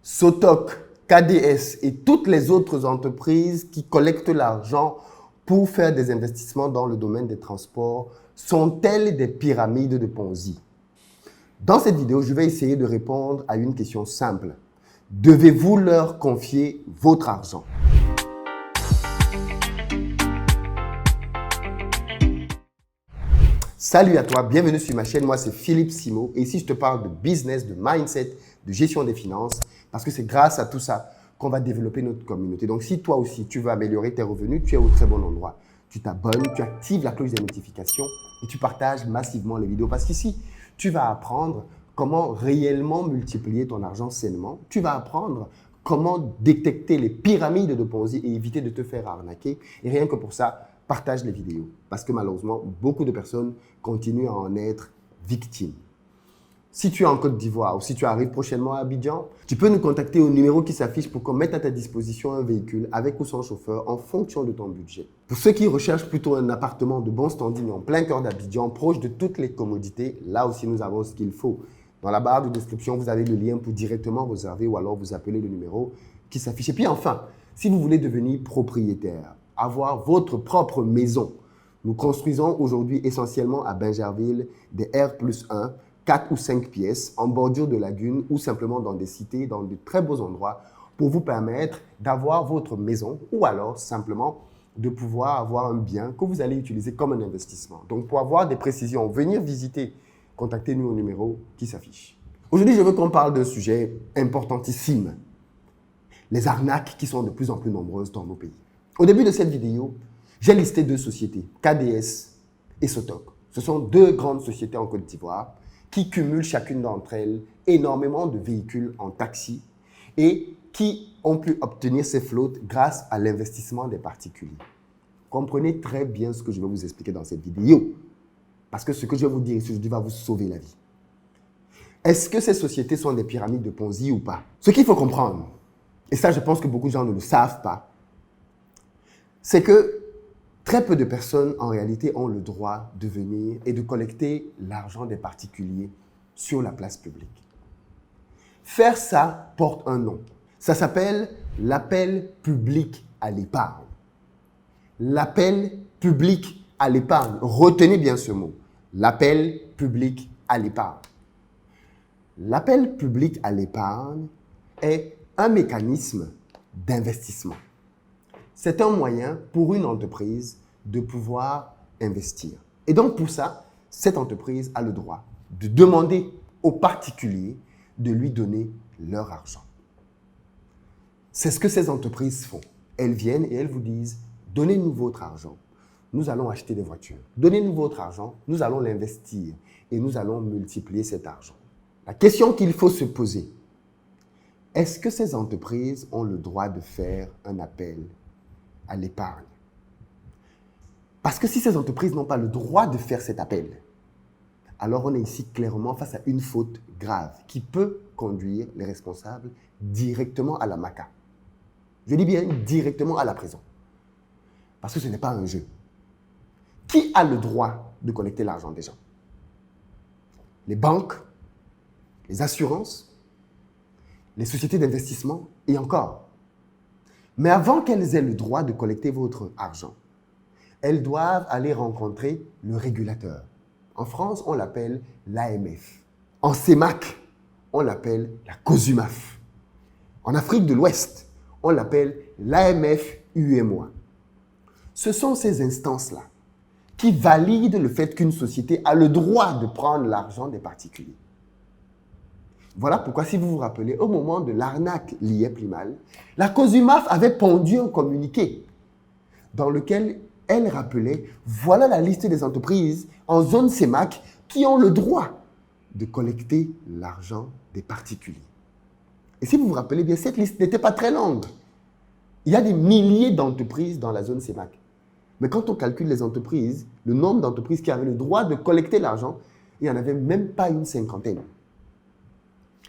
Sotoc, KDS et toutes les autres entreprises qui collectent l'argent pour faire des investissements dans le domaine des transports sont-elles des pyramides de Ponzi? Dans cette vidéo, je vais essayer de répondre à une question simple. Devez-vous leur confier votre argent? Salut à toi, bienvenue sur ma chaîne. Moi, c'est Philippe Simo et ici, je te parle de business, de mindset, de gestion des finances parce que c'est grâce à tout ça qu'on va développer notre communauté. Donc, si toi aussi, tu veux améliorer tes revenus, tu es au très bon endroit. Tu t'abonnes, tu actives la cloche des notifications et tu partages massivement les vidéos parce qu'ici, tu vas apprendre comment réellement multiplier ton argent sainement. Tu vas apprendre comment détecter les pyramides de Ponzi et éviter de te faire arnaquer. Et rien que pour ça, partage les vidéos. Parce que malheureusement, beaucoup de personnes continuent à en être victimes. Si tu es en Côte d'Ivoire ou si tu arrives prochainement à Abidjan, tu peux nous contacter au numéro qui s'affiche pour qu'on mette à ta disposition un véhicule avec ou sans chauffeur en fonction de ton budget. Pour ceux qui recherchent plutôt un appartement de bon standing en plein cœur d'Abidjan, proche de toutes les commodités, là aussi nous avons ce qu'il faut. Dans la barre de description, vous avez le lien pour directement réserver ou alors vous appelez le numéro qui s'affiche. Et puis enfin, si vous voulez devenir propriétaire, avoir votre propre maison, nous construisons aujourd'hui essentiellement à Bingerville des R+1, 4 ou 5 pièces en bordure de lagune ou simplement dans des cités, dans de très beaux endroits pour vous permettre d'avoir votre maison ou alors simplement de pouvoir avoir un bien que vous allez utiliser comme un investissement. Donc pour avoir des précisions, venir visiter, contactez-nous au numéro qui s'affiche. Aujourd'hui, je veux qu'on parle d'un sujet importantissime, les arnaques qui sont de plus en plus nombreuses dans nos pays. Au début de cette vidéo, j'ai listé deux sociétés, KDS et Sotoc. Ce sont deux grandes sociétés en Côte d'Ivoire qui cumulent chacune d'entre elles énormément de véhicules en taxi et qui ont pu obtenir ces flottes grâce à l'investissement des particuliers. Comprenez très bien ce que je vais vous expliquer dans cette vidéo parce que ce que je vais vous dire aujourd'hui va vous sauver la vie. Est-ce que ces sociétés sont des pyramides de Ponzi ou pas? Ce qu'il faut comprendre, et ça je pense que beaucoup de gens ne le savent pas, c'est que très peu de personnes, en réalité, ont le droit de venir et de collecter l'argent des particuliers sur la place publique. Faire ça porte un nom. Ça s'appelle l'appel public à l'épargne. L'appel public à l'épargne. Retenez bien ce mot. L'appel public à l'épargne. L'appel public à l'épargne est un mécanisme d'investissement. C'est un moyen pour une entreprise de pouvoir investir. Et donc, pour ça, cette entreprise a le droit de demander aux particuliers de lui donner leur argent. C'est ce que ces entreprises font. Elles viennent et elles vous disent « Donnez-nous votre argent, nous allons acheter des voitures. Donnez-nous votre argent, nous allons l'investir et nous allons multiplier cet argent. » La question qu'il faut se poser, est-ce que ces entreprises ont le droit de faire un appel à l'épargne? Parce que si ces entreprises n'ont pas le droit de faire cet appel, alors on est ici clairement face à une faute grave qui peut conduire les responsables directement à la MACA. Je dis bien directement à la prison. Parce que ce n'est pas un jeu. Qui a le droit de collecter l'argent des gens? Les banques, les assurances, les sociétés d'investissement et encore. Mais avant qu'elles aient le droit de collecter votre argent, elles doivent aller rencontrer le régulateur. En France, on l'appelle l'AMF. En CEMAC, on l'appelle la COSUMAF. En Afrique de l'Ouest, on l'appelle l'AMF-UEMOA. Ce sont ces instances-là qui valident le fait qu'une société a le droit de prendre l'argent des particuliers. Voilà pourquoi, si vous vous rappelez, au moment de l'arnaque liée Plimal, la COSUMAF avait pondu un communiqué dans lequel elle rappelait, voilà la liste des entreprises en zone CEMAC qui ont le droit de collecter l'argent des particuliers. Et si vous vous rappelez bien, cette liste n'était pas très longue. Il y a des milliers d'entreprises dans la zone CEMAC. Mais quand on calcule les entreprises, le nombre d'entreprises qui avaient le droit de collecter l'argent, il n'y en avait même pas une cinquantaine.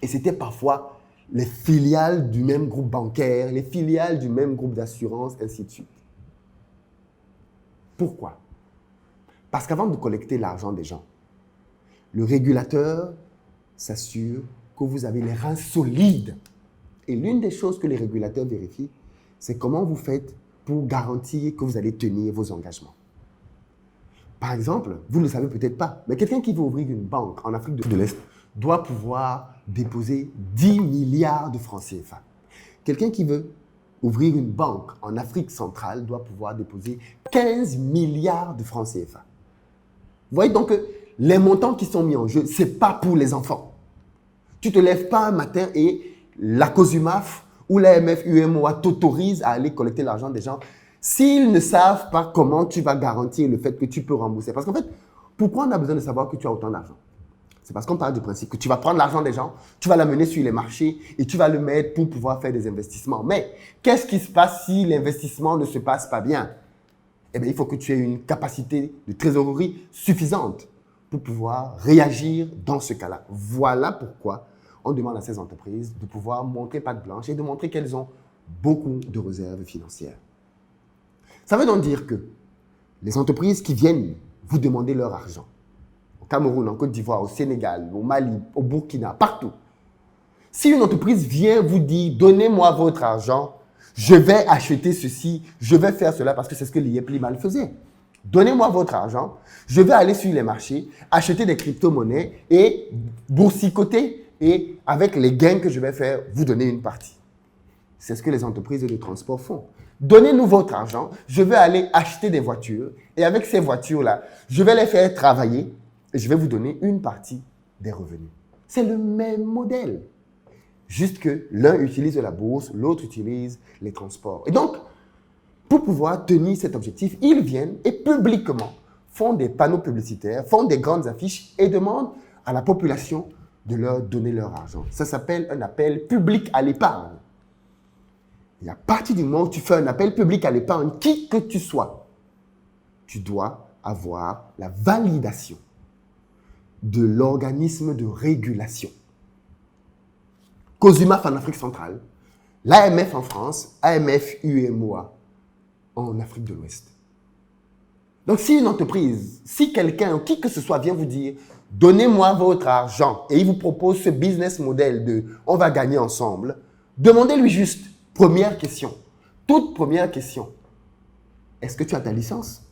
Et c'était parfois les filiales du même groupe bancaire, les filiales du même groupe d'assurance, ainsi de suite. Pourquoi? Parce qu'avant de collecter l'argent des gens, le régulateur s'assure que vous avez les reins solides Et l'une des choses que les régulateurs vérifient, c'est comment vous faites pour garantir que vous allez tenir vos engagements. Par exemple, vous ne le savez peut-être pas, mais quelqu'un qui veut ouvrir une banque en Afrique de l'Est doit pouvoir déposer 10 milliards de francs CFA. Quelqu'un qui veut ouvrir une banque en Afrique centrale doit pouvoir déposer 15 milliards de francs CFA. Vous voyez donc que les montants qui sont mis en jeu, ce n'est pas pour les enfants. Tu ne te lèves pas un matin et la COSUMAF ou l'AMF UEMOA t'autorise à aller collecter l'argent des gens s'ils ne savent pas comment tu vas garantir le fait que tu peux rembourser. Parce qu'en fait, pourquoi on a besoin de savoir que tu as autant d'argent? C'est parce qu'on parle du principe que tu vas prendre l'argent des gens, tu vas l'amener sur les marchés et tu vas le mettre pour pouvoir faire des investissements. Mais qu'est-ce qui se passe si l'investissement ne se passe pas bien? Eh bien, il faut que tu aies une capacité de trésorerie suffisante pour pouvoir réagir dans ce cas-là. Voilà pourquoi on demande à ces entreprises de pouvoir montrer patte blanche et de montrer qu'elles ont beaucoup de réserves financières. Ça veut donc dire que les entreprises qui viennent vous demander leur argent, au Cameroun, en Côte d'Ivoire, au Sénégal, au Mali, au Burkina, partout. Si une entreprise vient vous dire « Donnez-moi votre argent, je vais acheter ceci, je vais faire cela » parce que c'est ce que l'IEP Limal faisait. Donnez-moi votre argent, je vais aller sur les marchés, acheter des crypto-monnaies et boursicoter et avec les gains que je vais faire, vous donner une partie. C'est ce que les entreprises de transport font. Donnez-nous votre argent, je vais aller acheter des voitures et avec ces voitures-là, je vais les faire travailler et je vais vous donner une partie des revenus. C'est le même modèle. Juste que l'un utilise la bourse, l'autre utilise les transports. Et donc, pour pouvoir tenir cet objectif, ils viennent et publiquement font des panneaux publicitaires, font des grandes affiches et demandent à la population de leur donner leur argent. Ça s'appelle un appel public à l'épargne. Et à partir du moment où tu fais un appel public à l'épargne, qui que tu sois, tu dois avoir la validation de l'organisme de régulation. COSUMAF en Afrique centrale, l'AMF en France, AMF UEMOA en Afrique de l'Ouest. Donc, si une entreprise, si quelqu'un, qui que ce soit vient vous dire « Donnez-moi votre argent » et il vous propose ce business model de « On va gagner ensemble », demandez-lui juste, première question, toute première question, est-ce que tu as ta licence?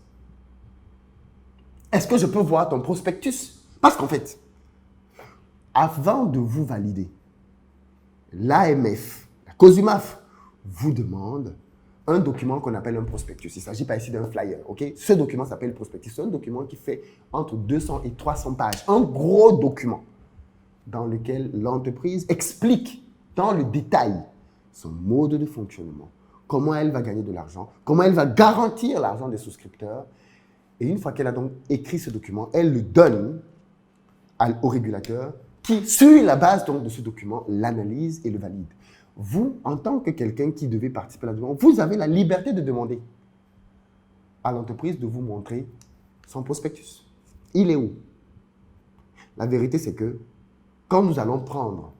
Est-ce que je peux voir ton prospectus? Parce qu'en fait, avant de vous valider, l'AMF, la COSUMAF, vous demande un document qu'on appelle un prospectus. Il ne s'agit pas ici d'un flyer, ok? Ce document s'appelle prospectus. C'est un document qui fait entre 200 et 300 pages. Un gros document dans lequel l'entreprise explique dans le détail son mode de fonctionnement, comment elle va gagner de l'argent, comment elle va garantir l'argent des souscripteurs. Et une fois qu'elle a donc écrit ce document, elle le donne au régulateur qui, sur la base donc de ce document, l'analyse et le valide. Vous, en tant que quelqu'un qui devait participer à la demande, vous avez la liberté de demander à l'entreprise de vous montrer son prospectus. Il est où? La vérité, c'est que quand nous allons prendre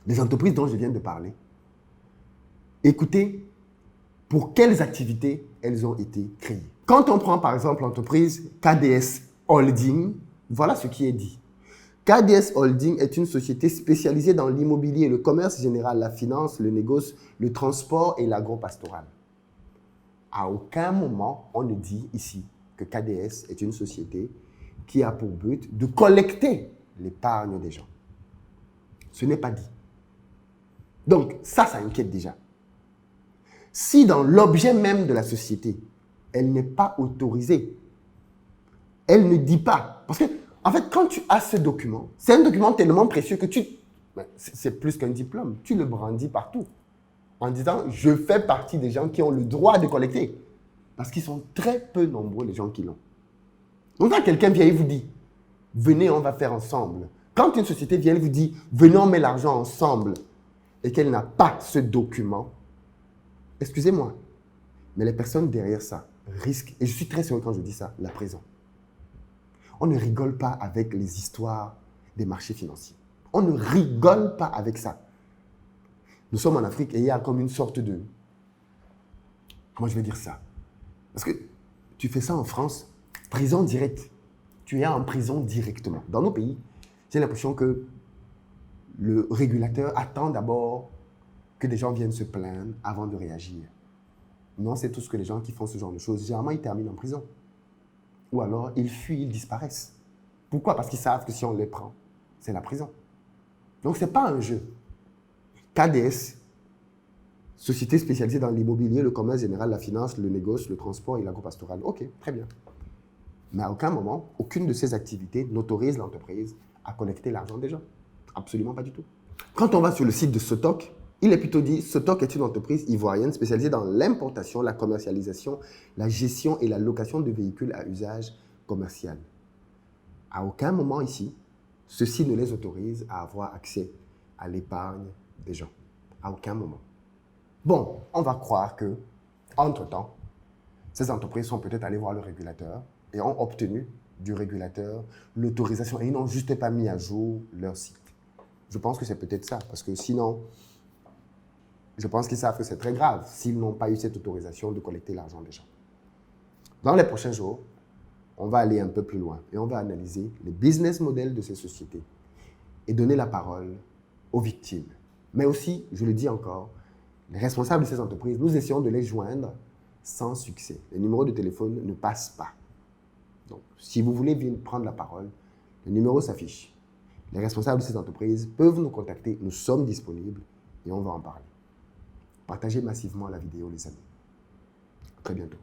les entreprises dont je viens de parler, écoutez pour quelles activités elles ont été créées. Quand on prend par exemple l'entreprise KDS Holding, voilà ce qui est dit. KDS Holding est une société spécialisée dans l'immobilier, le commerce général, la finance, le négoce, le transport et l'agro-pastoral. À aucun moment, on ne dit ici que KDS est une société qui a pour but de collecter l'épargne des gens. Ce n'est pas dit. Donc, ça inquiète déjà. Si dans l'objet même de la société, elle n'est pas autorisée, elle ne dit pas. Parce que, en fait, quand tu as ce document, c'est un document tellement précieux que c'est plus qu'un diplôme, tu le brandis partout en disant « je fais partie des gens qui ont le droit de collecter ». Parce qu'ils sont très peu nombreux les gens qui l'ont. Donc quand quelqu'un vient et vous dit « venez, on va faire ensemble ». Quand une société vient et vous dit « venez, on met l'argent ensemble » et qu'elle n'a pas ce document, excusez-moi, mais les personnes derrière ça risquent, et je suis très sérieux quand je dis ça, la prison. On ne rigole pas avec les histoires des marchés financiers. On ne rigole pas avec ça. Nous sommes en Afrique et il y a comme une sorte de... Comment je vais dire ça? Parce que tu fais ça en France, prison directe. Tu es en prison directement. Dans nos pays, j'ai l'impression que le régulateur attend d'abord que des gens viennent se plaindre avant de réagir. Non, c'est tout ce que les gens qui font ce genre de choses, généralement, ils terminent en prison. Ou alors, ils fuient, ils disparaissent. Pourquoi? Parce qu'ils savent que si on les prend, c'est la prison. Donc, ce n'est pas un jeu. KDS, société spécialisée dans l'immobilier, le commerce général, la finance, le négoce, le transport et l'agropastoral. OK, très bien. Mais à aucun moment, aucune de ces activités n'autorise l'entreprise à collecter l'argent des gens. Absolument pas du tout. Quand on va sur le site de Sotoc, il est plutôt dit, Sotoc est une entreprise ivoirienne spécialisée dans l'importation, la commercialisation, la gestion et la location de véhicules à usage commercial. À aucun moment ici, ceci ne les autorise à avoir accès à l'épargne des gens. À aucun moment. Bon, on va croire que, entre-temps, ces entreprises sont peut-être allées voir le régulateur et ont obtenu du régulateur l'autorisation et ils n'ont juste pas mis à jour leur site. Je pense que c'est peut-être ça, parce que sinon, je pense qu'ils savent que c'est très grave s'ils n'ont pas eu cette autorisation de collecter l'argent des gens. Dans les prochains jours, on va aller un peu plus loin et on va analyser les business models de ces sociétés et donner la parole aux victimes. Mais aussi, je le dis encore, les responsables de ces entreprises, nous essayons de les joindre sans succès. Les numéros de téléphone ne passent pas. Donc, si vous voulez prendre la parole, le numéro s'affiche. Les responsables de ces entreprises peuvent nous contacter, nous sommes disponibles et on va en parler. Partagez massivement la vidéo, les amis. À très bientôt.